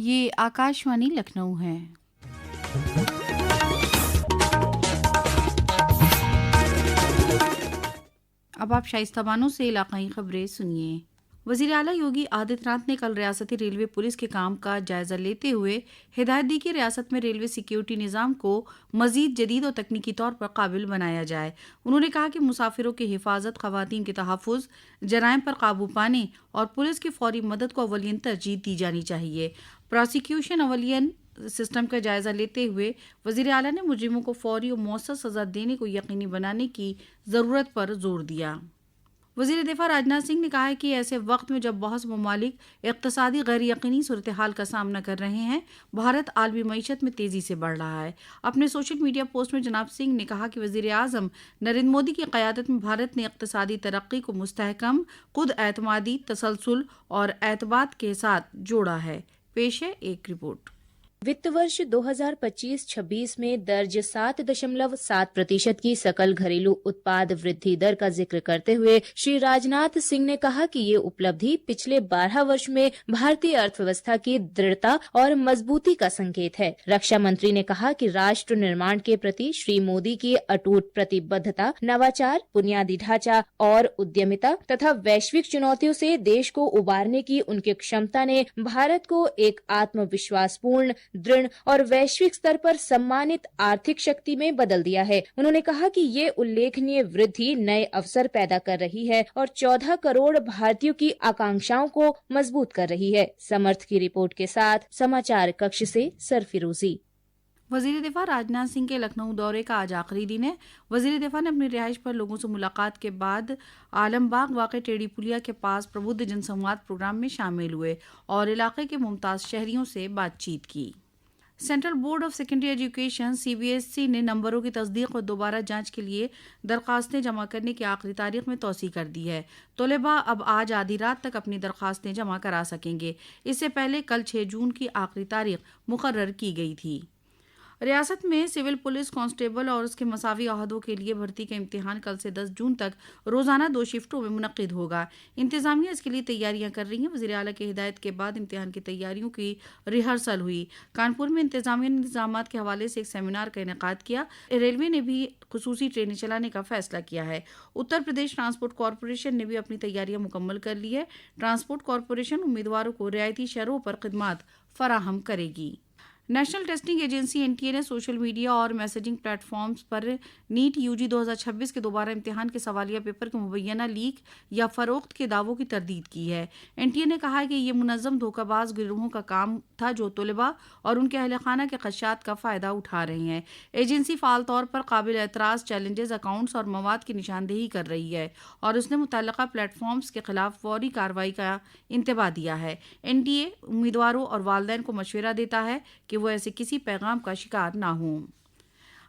یہ آکاشوانی لکھنؤ ہے۔ اب آپ شائستہ بانو سے علاقائی خبریں سنیے۔ وزیر اعلیٰ یوگی آدتیہ ناتھ نے کل ریاستی ریلوے پولیس کے کام کا جائزہ لیتے ہوئے ہدایت دی کہ ریاست میں ریلوے سیکیورٹی نظام کو مزید جدید اور تکنیکی طور پر قابل بنایا جائے۔ انہوں نے کہا کہ مسافروں کی حفاظت، خواتین کے تحفظ، جرائم پر قابو پانے اور پولیس کی فوری مدد کو اولین ترجیح دی جانی چاہیے۔ پراسیکیوشن اولین سسٹم کا جائزہ لیتے ہوئے وزیر اعلیٰ نے مجرموں کو فوری اور مؤثر سزا دینے کو یقینی بنانے کی ضرورت پر زور دیا۔ وزیر دفاع راجناتھ سنگھ نے کہا ہے کہ ایسے وقت میں جب بہت سے ممالک اقتصادی غیر یقینی صورتحال کا سامنا کر رہے ہیں، بھارت عالمی معیشت میں تیزی سے بڑھ رہا ہے۔ اپنے سوشل میڈیا پوسٹ میں جناب سنگھ نے کہا کہ وزیر اعظم نریندر مودی کی قیادت میں بھارت نے اقتصادی ترقی کو مستحکم، خود اعتمادی، تسلسل اور اعتماد کے ساتھ جوڑا ہے۔ پیش ہے ایک رپورٹ۔ وت ورش 2025-26 میں درج 7.7% کی سکل گھریلو اتپاد وردھی در کا ذکر کرتے ہوئے شری راجناتھ سنگھ نے کہا کہ یہ اپلبدھی پچھلے 12 ورش میں بھارتی ارتھ ویوستھا کی دڑھتا اور مضبوطی کا سنکیت ہے۔ رکشا منتری نے کہا کہ راشٹر نرمان کے پرتی شری مودی کی اٹوٹ پرتیبدھتا، نواچار، بنیادی ڈھانچہ اور ادیمتا تتھا ویشوک چنوتیوں سے دیش کو ابارنے کی ان کی کشمتا نے بھارت کو ایک آتم وشواس پورن، دڑھ اور ویشوک سطر پر سمانت آرتھک شکتی میں بدل دیا ہے۔ انہوں نے کہا کہ یہ الیکھنیہ وردھی نئے اوسر پیدا کر رہی ہے اور 14 کروڑ بھارتیوں کی آکانکشاؤں کو مضبوط کر رہی ہے۔ سمرتھ کی رپورٹ کے ساتھ سماچار ککش سے سرفروزی۔ وزیر دفاع راجناتھ سنگھ کے لکھنؤ دورے کا آج آخری دن ہے۔ وزیر دفاع نے اپنی رہائش پر لوگوں سے ملاقات کے بعد عالم باغ واقع ٹیڑی پولیا کے پاس پربدھ جن سنواد پروگرام میں شامل ہوئے اور علاقے کے ممتاز شہریوں سے بات چیت کی۔ Central board of secondary education CBSE نے نمبروں کی تصدیق اور دوبارہ جانچ کے لیے درخواستیں جمع کرنے کی آخری تاریخ میں توسیع کر دی ہے۔ طلباء اب آج آدھی رات تک اپنی درخواستیں جمع کرا سکیں گے۔ اس سے پہلے کل 6 جون کی آخری تاریخ مقرر کی گئی تھی۔ ریاست میں سول پولیس کانسٹیبل اور اس کے مساوی عہدوں کے لیے بھرتی کا امتحان کل سے 10 جون تک روزانہ 2 شفٹوں میں منعقد ہوگا۔ انتظامیہ اس کے لیے تیاریاں کر رہی ہیں۔ وزیر اعلیٰ کی ہدایت کے بعد امتحان کی تیاریوں کی ریہرسل ہوئی۔ کانپور میں انتظامیہ نے انتظامات کے حوالے سے ایک سیمینار کا انعقاد کیا۔ ریلوے نے بھی خصوصی ٹرینیں چلانے کا فیصلہ کیا ہے۔ اتر پردیش ٹرانسپورٹ کارپوریشن نے بھی اپنی تیاریاں مکمل کر لی ہے۔ ٹرانسپورٹ کارپوریشن امیدواروں کو رعایتی شرحوں پر خدمات فراہم کرے گی۔ نیشنل ٹیسٹنگ ایجنسی NTA نے سوشل میڈیا اور میسیجنگ پلیٹ فارمز پر نیٹ UG 2026 کے دوبارہ امتحان کے سوالیہ پیپر کے مبینہ لیک یا فروخت کے دعووں کی تردید کی ہے۔ NTA نے کہا ہے کہ یہ منظم دھوکہ باز گروہوں کا کام تھا جو طلباء اور ان کے اہل خانہ کے خدشات کا فائدہ اٹھا رہے ہیں۔ ایجنسی فعال طور پر قابل اعتراض چیلنجز، اکاؤنٹس اور مواد کی نشاندہی کر رہی ہے اور اس نے متعلقہ پلیٹ فارمز کے خلاف فوری کارروائی کا انتباہ دیا ہے۔ NTA امیدواروں اور والدین کو مشورہ دیتا ہے کہ وہ ایسے کسی پیغام کا شکار نہ ہوں۔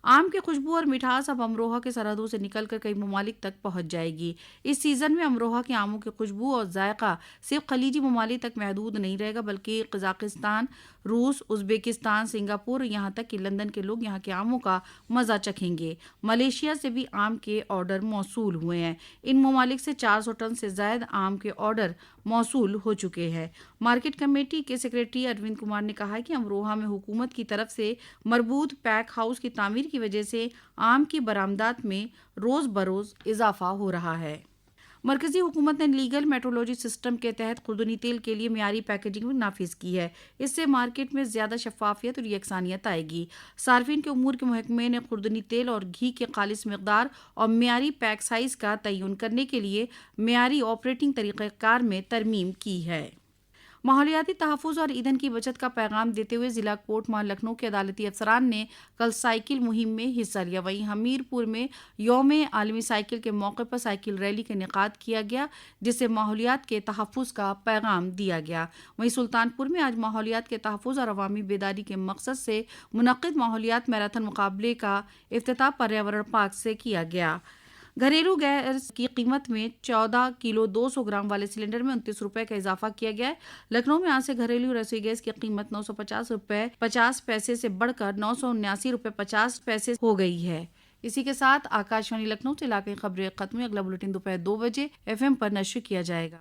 آم کی خوشبو اور مٹھاس اب امروہہ کے سرحدوں سے نکل کر کئی ممالک تک پہنچ جائے گی۔ اس سیزن میں امروہہ کے آموں کی خوشبو اور ذائقہ صرف خلیجی ممالک تک محدود نہیں رہے گا بلکہ قزاقستان، روس، ازبکستان، سنگاپور، یہاں تک کہ لندن کے لوگ یہاں کے آموں کا مزہ چکھیں گے۔ ملیشیا سے بھی آم کے آرڈر موصول ہوئے ہیں۔ ان ممالک سے 400 ٹن سے زائد آم کے آرڈر موصول ہو چکے ہیں۔ مارکیٹ کمیٹی کے سیکریٹری اروند کمار نے کہا کہ امروہہ میں حکومت کی طرف سے مربوط پیک ہاؤس کی تعمیر کی وجہ سے آم کی برآمدات میں روز بروز اضافہ ہو رہا ہے۔ مرکزی حکومت نے لیگل میٹرولوجی سسٹم کے تحت خوردنی تیل کے لیے معیاری پیکیجنگ نافذ کی ہے۔ اس سے مارکیٹ میں زیادہ شفافیت اور یکسانیت آئے گی۔ صارفین کے امور کے محکمے نے خوردنی تیل اور گھی کے خالص مقدار اور معیاری پیک سائز کا تعین کرنے کے لیے معیاری آپریٹنگ طریقہ کار میں ترمیم کی ہے۔ ماحولیاتی تحفظ اور ایندھن کی بچت کا پیغام دیتے ہوئے ضلع کوٹ ماہ لکھنؤ کے عدالتی افسران نے کل سائیکل مہم میں حصہ لیا۔ وہیں حمیرپور میں یوم عالمی سائیکل کے موقع پر سائیکل ریلی کا انعقاد کیا گیا جس سے ماحولیات کے تحفظ کا پیغام دیا گیا۔ وہیں سلطان پور میں آج ماحولیات کے تحفظ اور عوامی بیداری کے مقصد سے منعقد ماحولیات میراتھن مقابلے کا افتتاح پریاورن پارک سے کیا گیا۔ گھریلو گیس کی قیمت میں 14 کلو 200 گرام والے سلنڈر میں 29 روپے کا اضافہ کیا گیا ہے۔ لکھنؤ میں آج سے گھریلو رسوئی گیس کی قیمت 950 روپے 50 پیسے سے بڑھ کر 979 روپے 50 پیسے ہو گئی ہے۔ اسی کے ساتھ آکاشوانی لکھنؤ سے علاقائی خبریں ختم ہوئی۔ اگلا بلیٹن دوپہر 2 بجے FM پر نشر کیا جائے گا۔